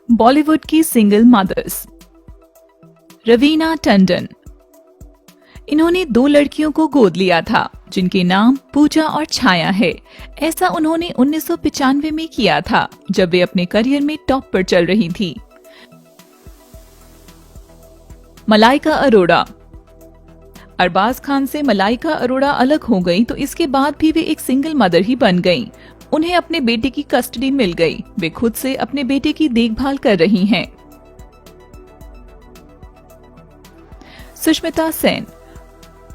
बॉलीवुड की single mothers. Raveena Tandon. इन्होंने 2 लड़कियों को गोद लिया था जिनके नाम पूजा और छाया है। ऐसा उन्होंने 1995 में किया था जब वे अपने करियर में टॉप पर चल रही थी। मलाइका अरोड़ा। अरबाज खान से मलाइका अरोड़ा अलग हो गई तो इसके बाद भी वे एक सिंगल मदर ही बन गईं। उन्हें अपने बेटे की कस्टडी मिल गई। वे खुद से अपने बेटे की देखभाल कर रही हैं। Sushmita Sen.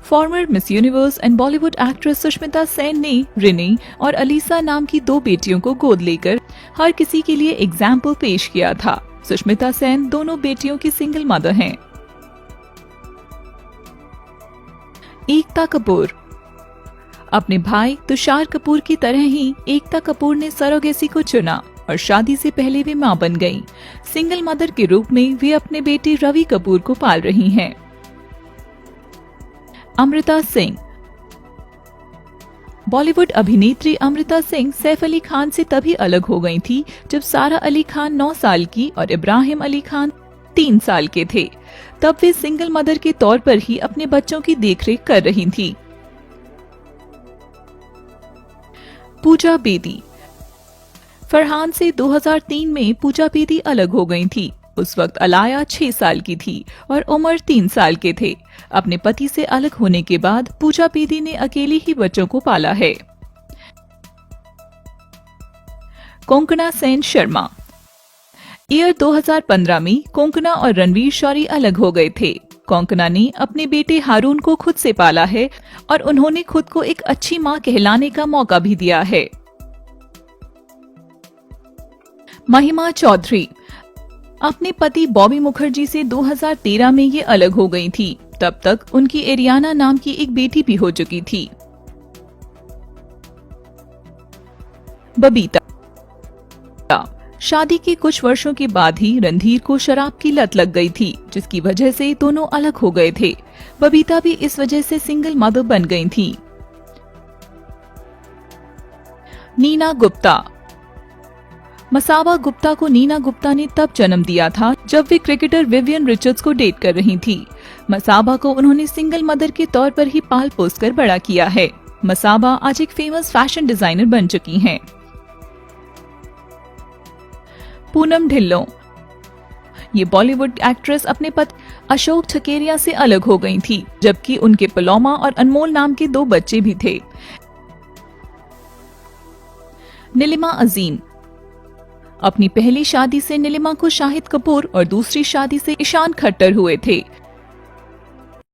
Farmer miss universe and Bollywood actress Sushmita Sen ने रिनी और अलीसा नाम की 2 बेटियों को गोद लेकर हर किसी के लिए एग्जाम्पल पेश किया था। सुष्मिता सेन दोनों बेटियों की सिंगल मदर हैं। एकता कपूर। अपने भाई तुषार कपूर की तरह ही एकता कपूर ने सरोगेसी को चुना और शादी से पहले वे मां बन गईं। सिंगल मदर के रूप में वे अपने बेटे रवि कपूर को पाल रही हैं। अमृता सिंह। बॉलीवुड अभिनेत्री अमृता सिंह सैफ अली खान से तभी अलग हो गई थी जब सारा अली खान 9 साल की और इब्राहिम अली खान 3 साल के थे। तब वे सिंगल मदर के तौर पर ही अपने बच्चों की देखरेख कर रही थी। पूजा बेदी। फरहान से 2003 में पूजा बेदी अलग हो गई थी। उस वक्त अलाया 6 साल की थी और उमर 3 साल के थे। अपने पति से अलग होने के बाद पूजा बेदी ने अकेली ही बच्चों को पाला है। कोंकणा सेन शर्मा। ईयर 2015 में कोंकणा और रणवीर शौरी अलग हो गए थे। कोंकणा ने अपने बेटे हारून को खुद से पाला है और उन्होंने खुद को एक अच्छी मां कहलाने का मौका भी दिया है। महिमा चौधरी। अपने पति बॉबी मुखर्जी से 2013 में ये अलग हो गई थी। तब तक उनकी एरियाना नाम की एक बेटी भी हो चुकी थी। बबीता। शादी के कुछ वर्षों के बाद ही रणधीर को शराब की लत लग गई थी जिसकी वजह से दोनों अलग हो गए थे। बबीता भी इस वजह से सिंगल मदर बन गई थी। नीना गुप्ता। मसाबा गुप्ता को नीना गुप्ता ने तब जन्म दिया था जब वे क्रिकेटर विवियन रिचर्ड्स को डेट कर रही थी। मसाबा को उन्होंने सिंगल मदर के तौर पर ही पाल पोस कर बड़ा किया है। मसाबा आज एक फेमस फैशन डिजाइनर बन चुकी हैं। पूनम ढिल्लों। ये बॉलीवुड एक्ट्रेस अपने पति अशोक ठकेरिया से अलग हो गई थी जबकि उनके पलोमा और अनमोल नाम के 2 बच्चे भी थे। नीलिमा अजीम। अपनी पहली शादी से नीलिमा को शाहिद कपूर और दूसरी शादी से ईशान खट्टर हुए थे।